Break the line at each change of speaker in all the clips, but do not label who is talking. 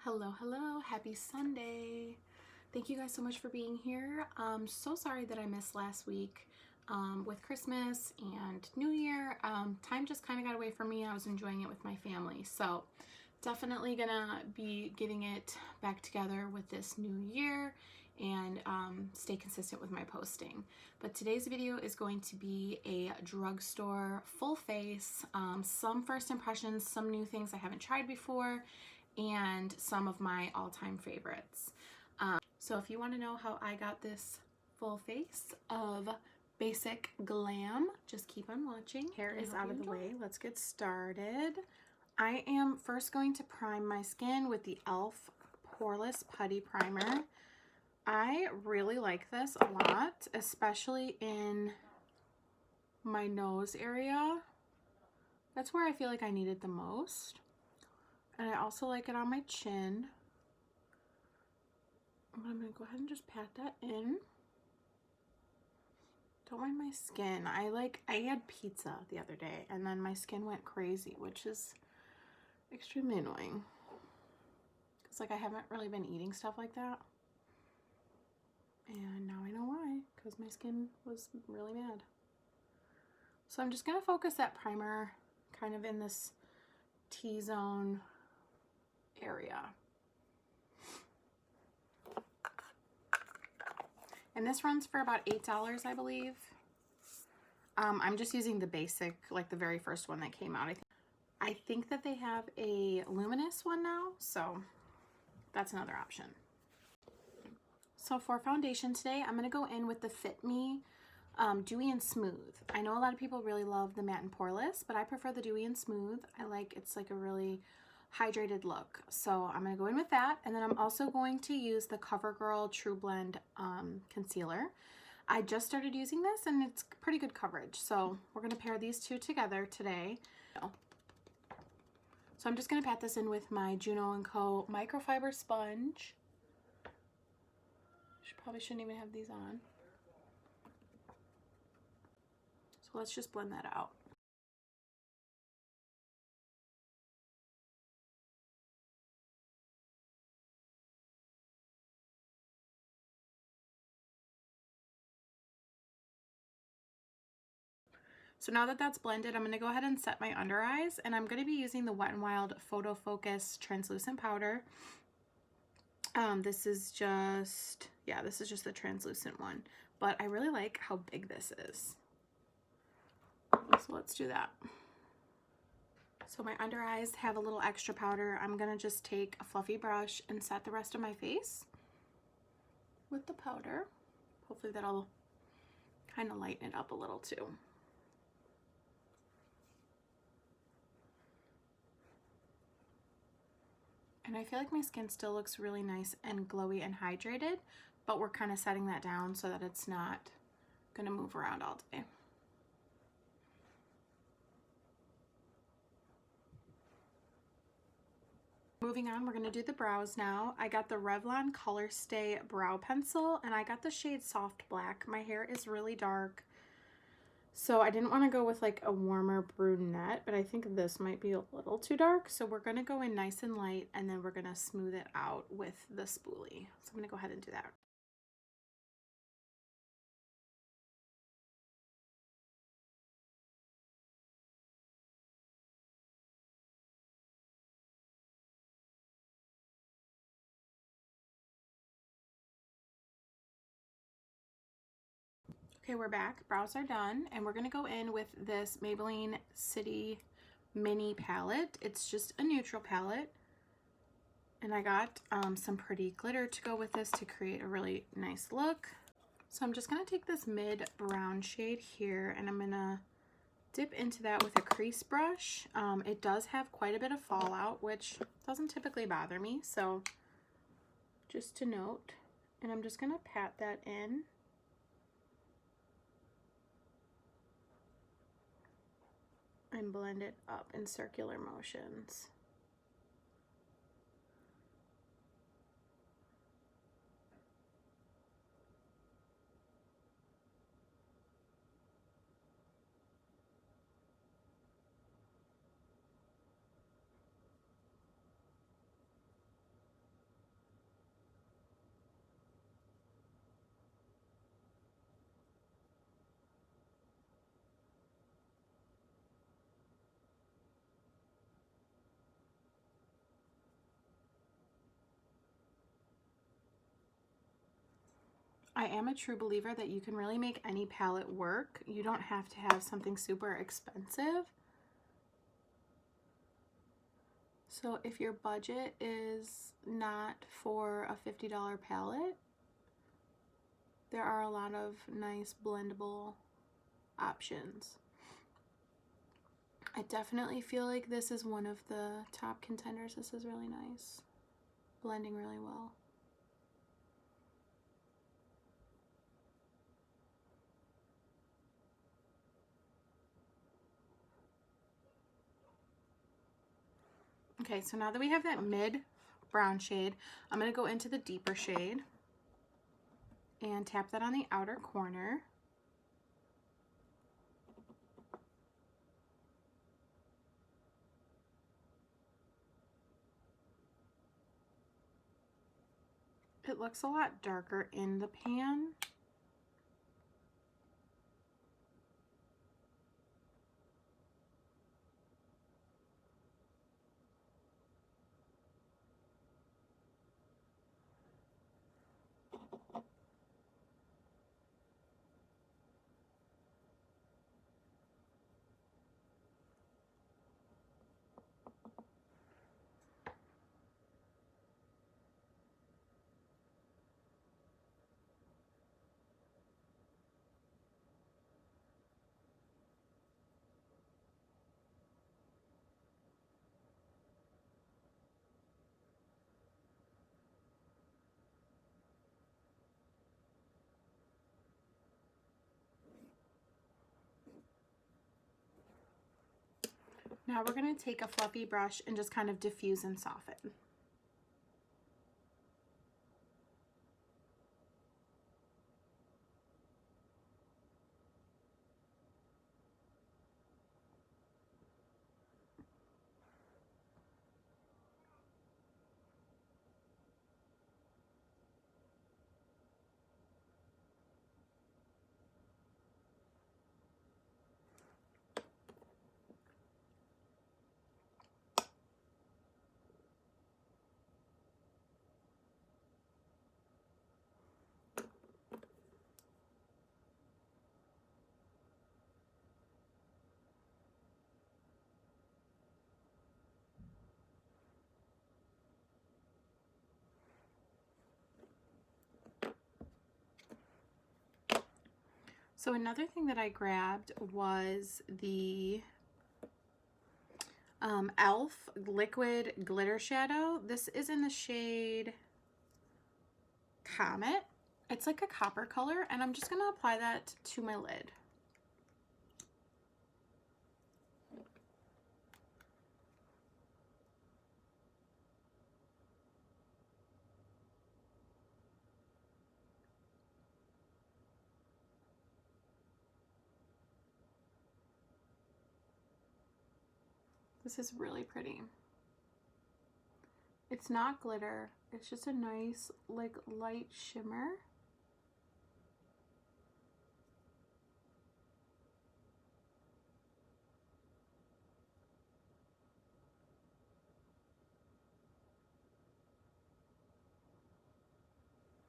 Hello, hello, happy Sunday. Thank you guys so much for being here. So sorry that I missed last week with Christmas and New Year. Time just kind of got away from me. I was enjoying it with my family. So definitely gonna be getting it back together with this new year and stay consistent with my posting. But today's video is going to be a drugstore full face, some first impressions, some new things I haven't tried before, and some of my all-time favorites. So if you want to know how I got this full face of basic glam, just keep on watching. Hair is out of the way. Let's get started. I am first going to prime my skin with the e.l.f. Poreless Putty Primer. I really like this a lot, especially in my nose area. That's where I feel like I need it the most. And I also like it on my chin. I'm going to go ahead and just pat that in. Don't mind my skin. I had pizza the other day and then my skin went crazy, which is extremely annoying. Because I haven't really been eating stuff like that. And now I know why, because my skin was really bad. So I'm just going to focus that primer kind of in this T-zone area. And this runs for about $8, I believe. I'm just using the basic, like the very first one that came out. I think that they have a luminous one now, so that's another option. So for foundation today, I'm going to go in with the Fit Me Dewy and Smooth. I know a lot of people really love the matte and poreless, but I prefer the Dewy and Smooth. It's like a really hydrated look. So I'm going to go in with that, and then I'm also going to use the Covergirl True Blend concealer. I just started using this and it's pretty good coverage, so we're going to pair these two together today. So I'm just going to pat this in with my Juno & Co. microfiber sponge. Probably shouldn't even have these on. So let's just blend that out. So now that that's blended, I'm going to go ahead and set my under eyes, and I'm going to be using the Wet n Wild Photo Focus Translucent Powder. This is just the translucent one, but I really like how big this is. So let's do that. So my under eyes have a little extra powder. I'm going to just take a fluffy brush and set the rest of my face with the powder. Hopefully that'll kind of lighten it up a little too. And I feel like my skin still looks really nice and glowy and hydrated, but we're kind of setting that down so that it's not going to move around all day. Moving on, we're going to do the brows now. I got the Revlon Color Stay Brow Pencil, and I got the shade Soft Black. My hair is really dark, so I didn't want to go with like a warmer brunette, but I think this might be a little too dark. So we're going to go in nice and light, and then we're going to smooth it out with the spoolie. So I'm going to go ahead and do that. Okay, we're back. Brows are done, and we're going to go in with this Maybelline City Mini palette. It's just a neutral palette, and I got some pretty glitter to go with this to create a really nice look. So I'm just going to take this mid brown shade here, and I'm going to dip into that with a crease brush. It does have quite a bit of fallout, which doesn't typically bother me, so just to note. And I'm just going to pat that in. And blend it up in circular motions. I am a true believer that you can really make any palette work. You don't have to have something super expensive. So if your budget is not for a $50 palette, there are a lot of nice blendable options. I definitely feel like this is one of the top contenders. This is really nice. Blending really well. Okay, so now that we have that mid brown shade, I'm going to go into the deeper shade and tap that on the outer corner. It looks a lot darker in the pan. Now we're going to take a fluffy brush and just kind of diffuse and soften. So another thing that I grabbed was the e.l.f. liquid glitter shadow. This is in the shade Comet. It's like a copper color, and I'm just going to apply that to my lid. This is really pretty. It's not glitter, it's just a nice like light shimmer.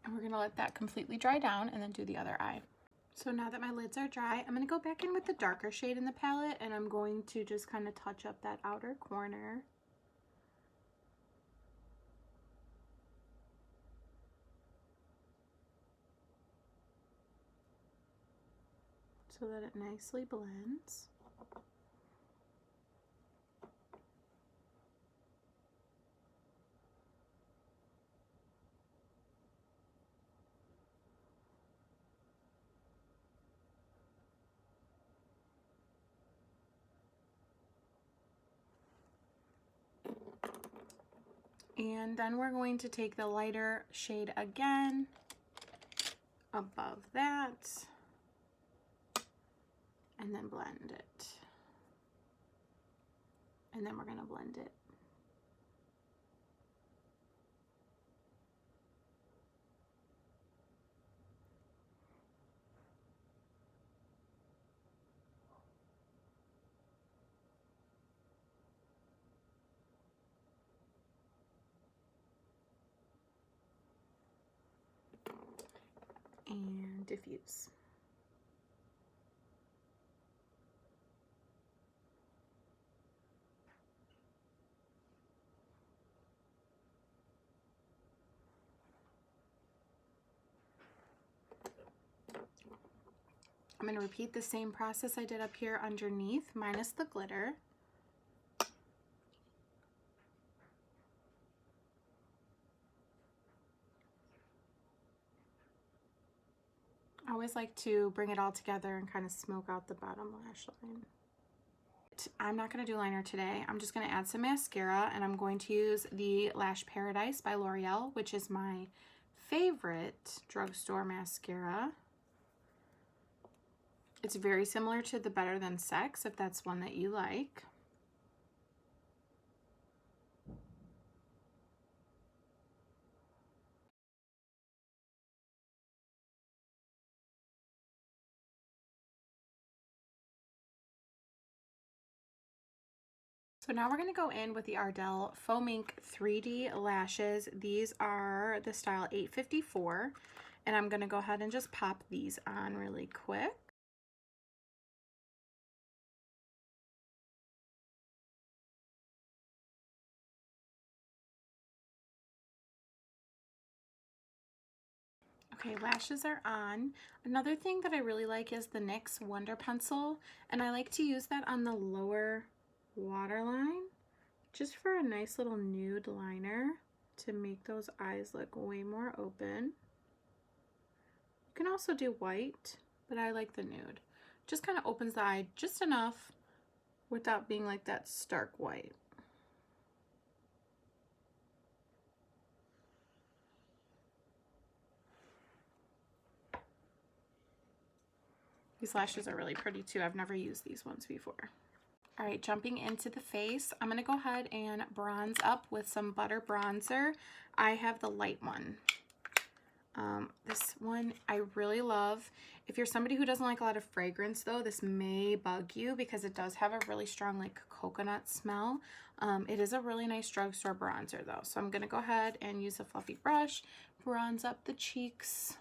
And we're gonna let that completely dry down and then do the other eye. So now that my lids are dry, I'm going to go back in with the darker shade in the palette, and I'm going to just kind of touch up that outer corner. So that it nicely blends. And then we're going to take the lighter shade again above that and then blend it. And then we're going to blend it. and diffuse. I'm going to repeat the same process I did up here underneath, minus the glitter. I always like to bring it all together and kind of smoke out the bottom lash line. I'm not going to do liner today. I'm just going to add some mascara, and I'm going to use the Lash Paradise by L'Oreal, which is my favorite drugstore mascara. It's very similar to the Better Than Sex, if that's one that you like. So now we're going to go in with the Ardell Faux Mink 3D lashes. These are the style 854, and I'm going to go ahead and just pop these on really quick. Okay, lashes are on. Another thing that I really like is the NYX Wonder Pencil, and I like to use that on the lower waterline just for a nice little nude liner to make those eyes look way more open. You can also do white, but I like the nude. Just kind of opens the eye just enough without being like that stark white. These lashes are really pretty too. I've never used these ones before. All right, jumping into the face, I'm gonna go ahead and bronze up with some butter bronzer. I have the light one. This one I really love. If you're somebody who doesn't like a lot of fragrance though, this may bug you because it does have a really strong like coconut smell. It is a really nice drugstore bronzer though. So I'm gonna go ahead and use a fluffy brush, bronze up the cheeks.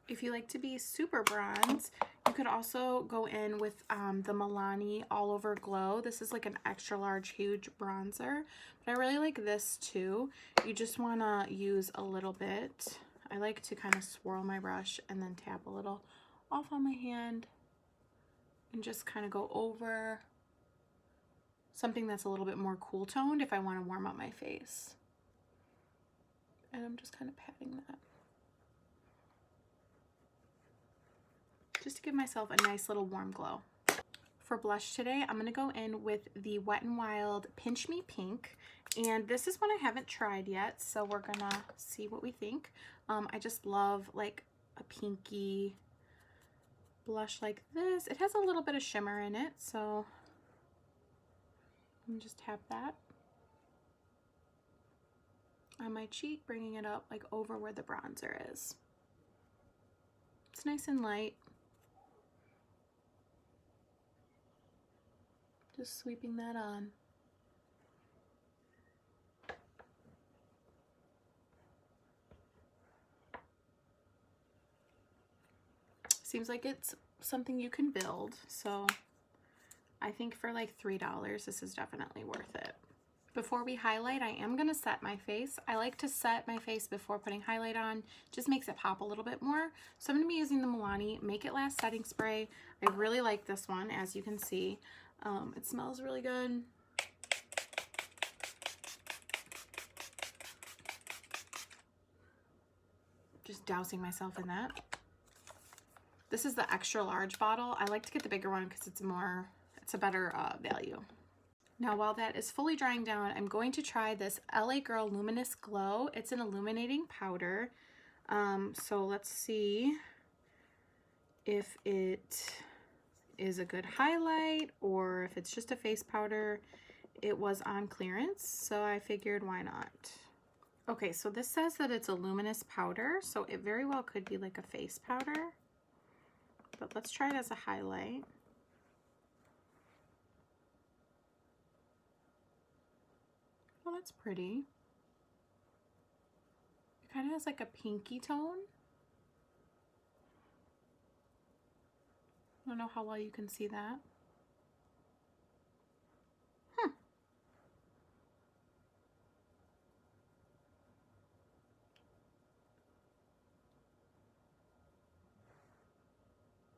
If you like to be super bronze, you could also go in with the Milani All Over Glow. This is like an extra large, huge bronzer, but I really like this too. You just want to use a little bit. I like to kind of swirl my brush and then tap a little off on my hand and just kind of go over something that's a little bit more cool toned if I want to warm up my face. And I'm just kind of patting that, just to give myself a nice little warm glow. For blush today, I'm going to go in with the Wet n Wild Pinch Me Pink, and this is one I haven't tried yet, so we're going to see what we think. I just love like a pinky blush like this. It has a little bit of shimmer in it, so I'm just tap that on my cheek, bringing it up like over where the bronzer is. It's nice and light. Just sweeping that on. Seems like it's something you can build, so I think for like $3, this is definitely worth it. Before we highlight, I am going to set my face. I like to set my face before putting highlight on. Just makes it pop a little bit more. So I'm going to be using the Milani Make It Last setting spray. I really like this one, as you can see. It smells really good. Just dousing myself in that. This is the extra large bottle. I like to get the bigger one because it's a better value. Now while that is fully drying down, I'm going to try this LA Girl Luminous Glow. It's an illuminating powder. So let's see if it is a good highlight or if it's just a face powder. It was on clearance, so I figured why not. Okay, so this says that it's a luminous powder, so it very well could be like a face powder, but let's try it as a highlight. Oh, that's pretty. It kind of has like a pinky tone. I don't know how well you can see that.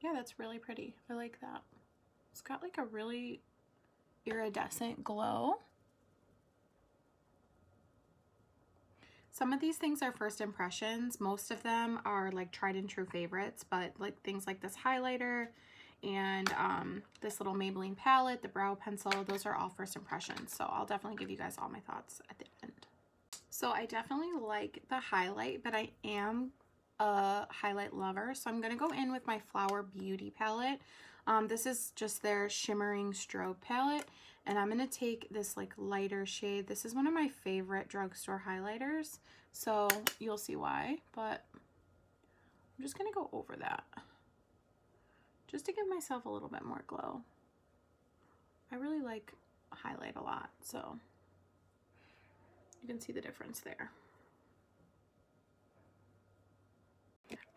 Yeah, that's really pretty. I like that. It's got like a really iridescent glow. Some of these things are first impressions. Most of them are like tried and true favorites, but like things like this highlighter and this little Maybelline palette, the brow pencil, those are all first impressions. So I'll definitely give you guys all my thoughts at the end. So I definitely like the highlight, but I am a highlight lover. So I'm going to go in with my Flower Beauty palette. This is just their shimmering strobe palette. And I'm going to take this like lighter shade. This is one of my favorite drugstore highlighters. So you'll see why, but I'm just going to go over that just to give myself a little bit more glow. I really like highlight a lot, so you can see the difference there.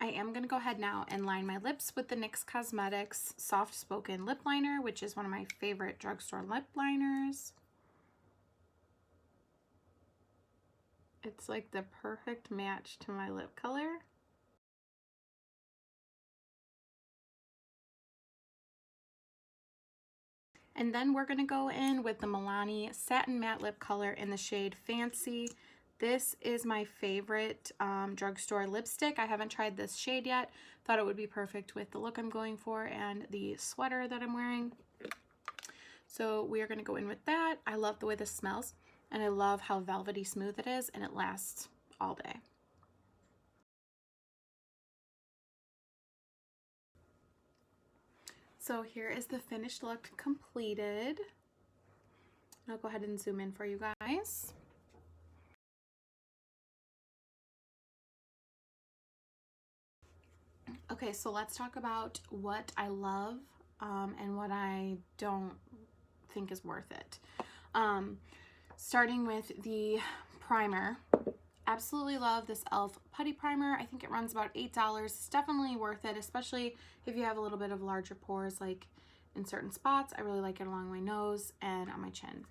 I am going to go ahead now and line my lips with the NYX Cosmetics Soft Spoken Lip Liner, which is one of my favorite drugstore lip liners. It's like the perfect match to my lip color. And then we're going to go in with the Milani Satin Matte Lip Color in the shade Fancy. This is my favorite drugstore lipstick. I haven't tried this shade yet. Thought it would be perfect with the look I'm going for and the sweater that I'm wearing. So we are going to go in with that. I love the way this smells, and I love how velvety smooth it is, and it lasts all day. So here is the finished look completed. I'll go ahead and zoom in for you guys. Okay, so let's talk about what I love and what I don't think is worth it. Starting with the primer. Absolutely love this e.l.f. Putty primer. I think it runs about $8. It's definitely worth it, especially if you have a little bit of larger pores, like in certain spots. I really like it along my nose and on my chin.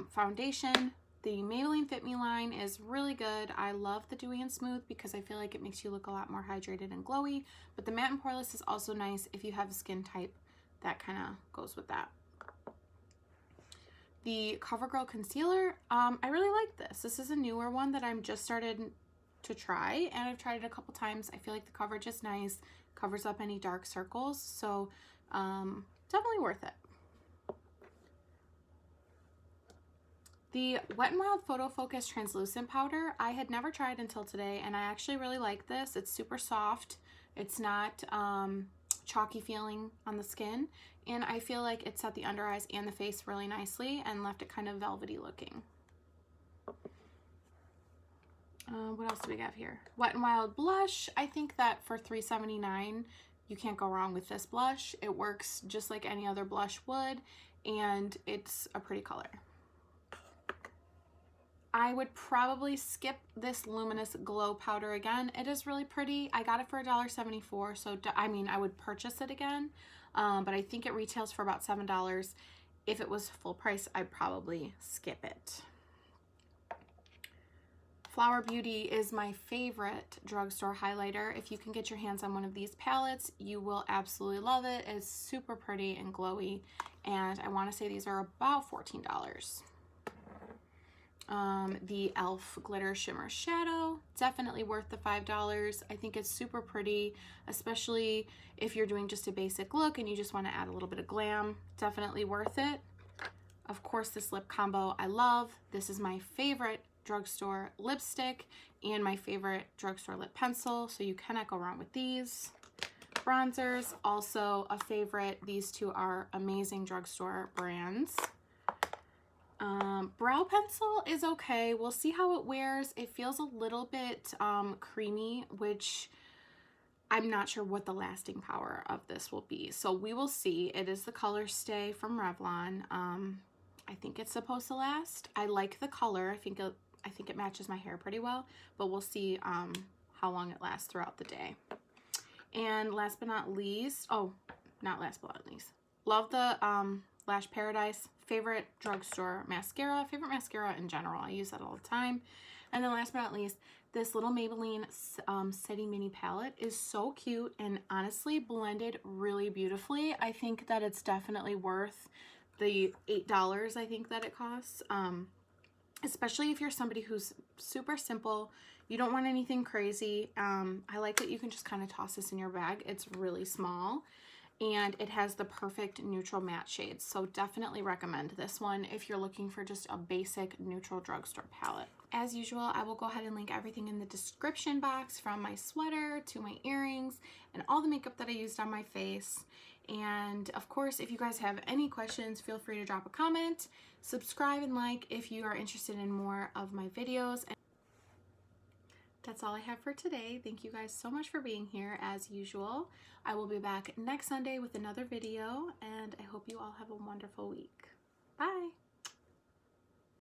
Foundation. The Maybelline Fit Me line is really good. I love the Dewy and Smooth because I feel like it makes you look a lot more hydrated and glowy, but the Matte and Poreless is also nice if you have a skin type that kind of goes with that. The Covergirl concealer, I really like this. This is a newer one that I'm just started to try, and I've tried it a couple times. I feel like the coverage is nice, covers up any dark circles, so definitely worth it. The Wet n Wild Photo Focus Translucent Powder, I had never tried until today, and I actually really like this. It's super soft. It's not chalky feeling on the skin, and I feel like it set the under eyes and the face really nicely and left it kind of velvety looking. What else do we have here? Wet n Wild Blush. I think that for $3.79, you can't go wrong with this blush. It works just like any other blush would, and it's a pretty color. I would probably skip this Luminous Glow Powder again. It is really pretty. I got it for $1.74, so I mean, I would purchase it again, but I think it retails for about $7. If it was full price, I'd probably skip it. Flower Beauty is my favorite drugstore highlighter. If you can get your hands on one of these palettes, you will absolutely love it. It's super pretty and glowy, and I want to say these are about $14. The e.l.f. Glitter Shimmer Shadow, definitely worth the $5. I think it's super pretty, especially if you're doing just a basic look and you just want to add a little bit of glam. Definitely worth it. Of course, this lip combo I love. This is my favorite drugstore lipstick and my favorite drugstore lip pencil, so you cannot go wrong with these. bronzers, also a favorite. These two are amazing drugstore brands. Brow pencil is okay. We'll see how it wears. It feels a little bit creamy, which I'm not sure what the lasting power of this will be. So we will see. It is the Color Stay from Revlon. I think it's supposed to last. I like the color. I think it matches my hair pretty well, but we'll see how long it lasts throughout the day. And last but not least, oh, not last but not least, love the Lash Paradise. Favorite drugstore mascara, favorite mascara in general. I use that all the time. And then last but not least, this little Maybelline Setting Mini Palette is so cute and honestly blended really beautifully. I think that it's definitely worth the $8 I think that it costs. Especially if you're somebody who's super simple, you don't want anything crazy. I like that you can just kind of toss this in your bag. It's really small. And it has the perfect neutral matte shades. So definitely recommend this one if you're looking for just a basic neutral drugstore palette. As usual, I will go ahead and link everything in the description box, from my sweater to my earrings and all the makeup that I used on my face. And of course, if you guys have any questions, feel free to drop a comment, subscribe and like if you are interested in more of my videos. That's all I have for today. Thank you guys so much for being here as usual. I will be back next Sunday with another video, and I hope you all have a wonderful week. Bye!